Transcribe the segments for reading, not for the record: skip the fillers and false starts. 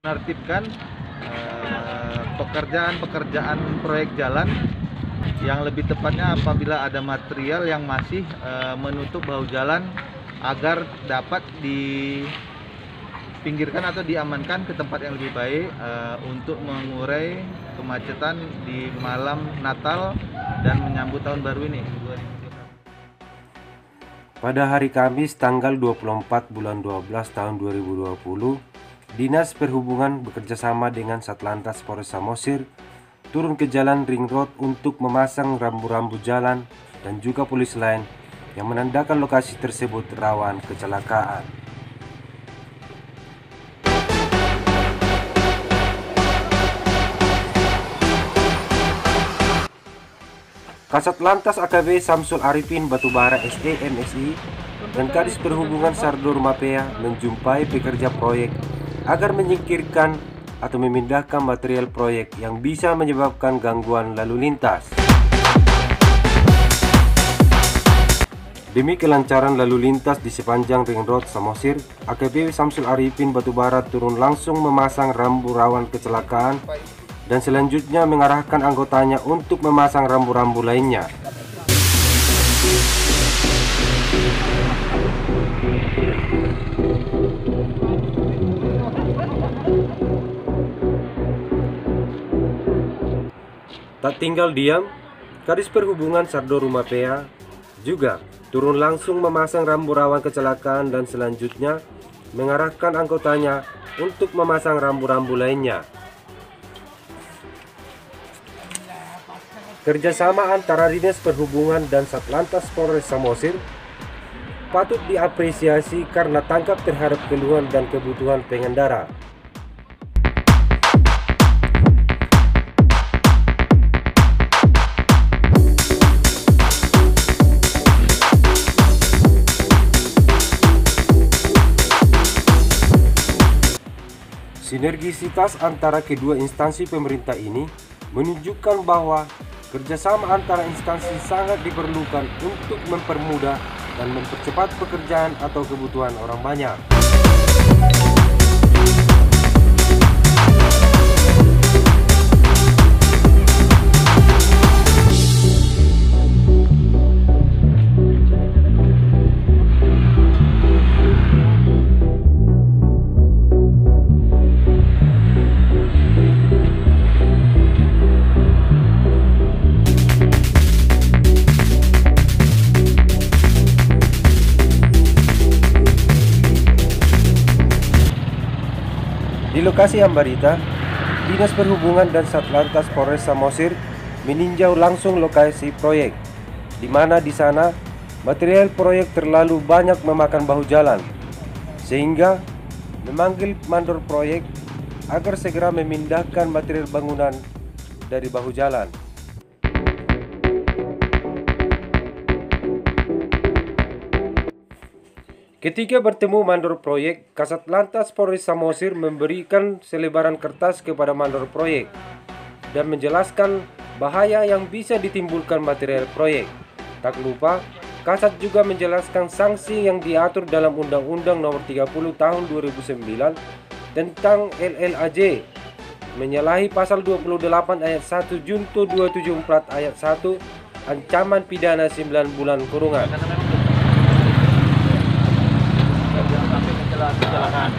menertibkan pekerjaan proyek jalan yang lebih tepatnya apabila ada material yang masih menutup bahu jalan agar dapat dipinggirkan atau diamankan ke tempat yang lebih baik untuk mengurai kemacetan di malam Natal dan menyambut tahun baru ini 2021. Pada hari Kamis tanggal 24 bulan 12 tahun 2020, Dinas Perhubungan bekerjasama dengan Satlantas Polres Samosir turun ke jalan Ring Road untuk memasang rambu-rambu jalan dan juga polis lain yang menandakan lokasi tersebut rawan kecelakaan. Kasat Lantas AKP Samsul Arifin Batubara SE MSI dan Kadis Perhubungan Sardor Mapea menjumpai pekerja proyek agar menyingkirkan atau memindahkan material proyek yang bisa menyebabkan gangguan lalu lintas. Demi kelancaran lalu lintas di sepanjang Ring Road Samosir, AKP Samsul Arifin Batubara turun langsung memasang rambu rawan kecelakaan dan selanjutnya mengarahkan anggotanya untuk memasang rambu-rambu lainnya. Tak tinggal diam, Kadis Perhubungan Sardor Mapea juga turun langsung memasang rambu rawan kecelakaan dan selanjutnya mengarahkan anggotanya untuk memasang rambu-rambu lainnya. Kerjasama antara Dinas Perhubungan dan Satlantas Polres Samosir patut diapresiasi karena tanggap terhadap keluhan dan kebutuhan pengendara. Sinergisitas antara kedua instansi pemerintah ini menunjukkan bahwa kerjasama antara instansi sangat diperlukan untuk mempermudah dan mempercepat pekerjaan atau kebutuhan orang banyak. Di lokasi Ambarita, Dinas Perhubungan dan Satlantas Polres Samosir meninjau langsung lokasi proyek, di mana di sana material proyek terlalu banyak memakan bahu jalan, sehingga memanggil mandor proyek agar segera memindahkan material bangunan dari bahu jalan. Ketika bertemu mandor proyek, Kasat Lantas Polres Samosir memberikan selebaran kertas kepada mandor proyek dan menjelaskan bahaya yang bisa ditimbulkan material proyek. Tak lupa, Kasat juga menjelaskan sanksi yang diatur dalam Undang-Undang Nomor 30 Tahun 2009 tentang LLAJ, menyalahi pasal 28 ayat 1 Junto 274 ayat 1, ancaman pidana 9 bulan kurungan. Kecelakaan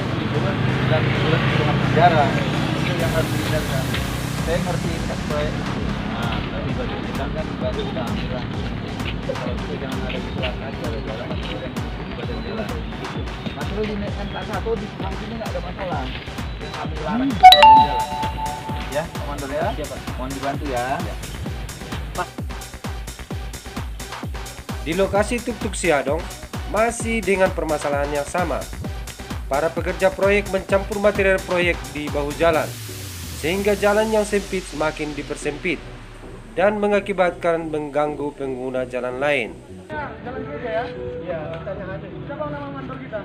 dan kurungan penjara itu yang harus dihindarkan. Saya ngerti proyek. Nah, tapi bagi kita kan baru kita aturan. Kalau itu jangan ada kecelakaan jalan badan jalan. Masalah dinaikkan kelas 1 di sini nggak ada masalah. Yang kami larang jalan. Ya, komandor ya. Siapa? Mohon dibantu ya. Pak. Di lokasi Tuk-Tuk Siadong masih dengan permasalahan yang sama. Para pekerja proyek mencampur material proyek di bahu jalan, sehingga jalan yang sempit semakin dipersempit dan mengakibatkan mengganggu pengguna jalan lain. Jalan kita ya? Iya, kita ada. Siapa nama mandor kita?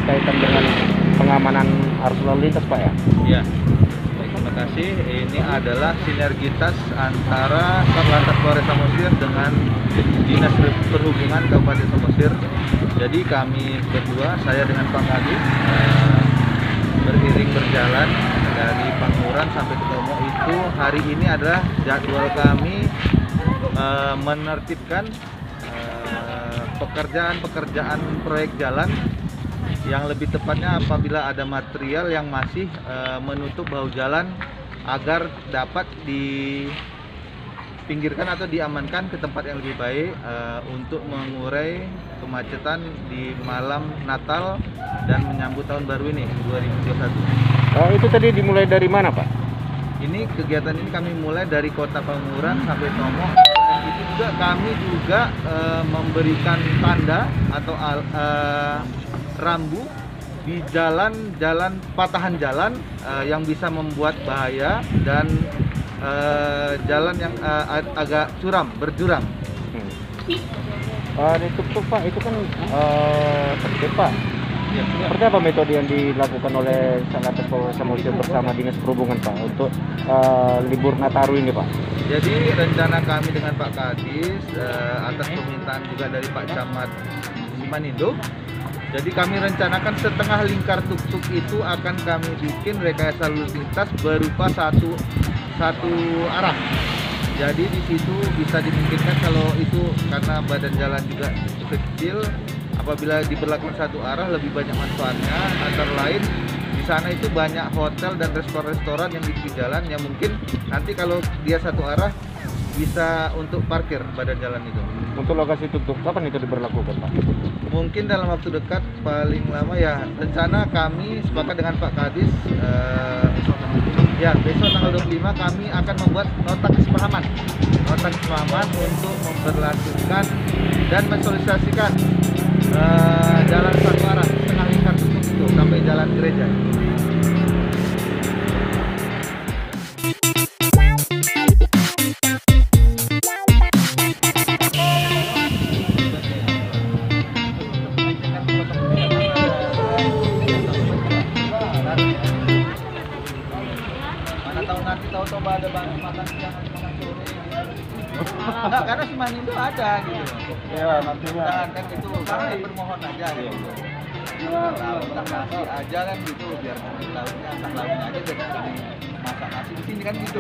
kaitan dengan pengamanan arus lalu lintas Pak ya? Ya, baik, terima kasih. Ini adalah sinergitas antara Satlantas Polres Samosir dengan Dinas Perhubungan Kabupaten Samosir. Jadi kami berdua, saya dengan Pak Kadis, beriring berjalan dari Panguran sampai ke Tomo. Itu hari ini adalah jadwal kami menertibkan pekerjaan proyek jalan, yang lebih tepatnya apabila ada material yang masih menutup bahu jalan agar dapat dipinggirkan atau diamankan ke tempat yang lebih baik untuk mengurai kemacetan di malam Natal dan menyambut tahun baru ini 2021. Itu tadi dimulai dari mana Pak? Ini kegiatan ini kami mulai dari Kota Panguran sampai Tomo. Itu juga kami memberikan tanda atau rambu di jalan patahan jalan yang bisa membuat bahaya dan jalan yang agak curam, berjurang. Itu Pak, itu kan tertib Pak. Ya, Seperti apa metode yang dilakukan oleh Satlantas Polres Samosir bersama Dinas Perhubungan Pak untuk libur Nataru ini Pak? Jadi rencana kami dengan Pak Kadis atas permintaan juga dari Pak Camat Simanindo. Jadi kami rencanakan setengah lingkar tuk-tuk itu akan kami bikin rekayasa lalu lintas berupa satu arah. Jadi di situ bisa dimungkinkan kalau itu karena badan jalan juga kecil, apabila diberlakukan satu arah lebih banyak manfaatnya. Antara lain di sana itu banyak hotel dan restoran-restoran yang di pinggir jalan yang mungkin nanti kalau dia satu arah bisa untuk parkir badan jalan itu. Untuk lokasi tuk-tuk kapan itu diberlakukan Pak? Mungkin dalam waktu dekat, paling lama ya rencana kami sepakat dengan Pak Kadis ya besok tanggal 25 kami akan membuat nota kesepahaman untuk memberlakukan dan mensosialisasikan jalan satu arah setengah lingkar tuk-tuk itu sampai jalan gereja. Nanti tahu-tahu ada banyak makan siang makan sore. Enggak, karena si Manindo ada gitu. Ya nantinya. Kan itu kami bermohon aja gitu. Tak kasih aja kan gitu biar nanti lauknya aja jadi masak nasi di sini kan gitu.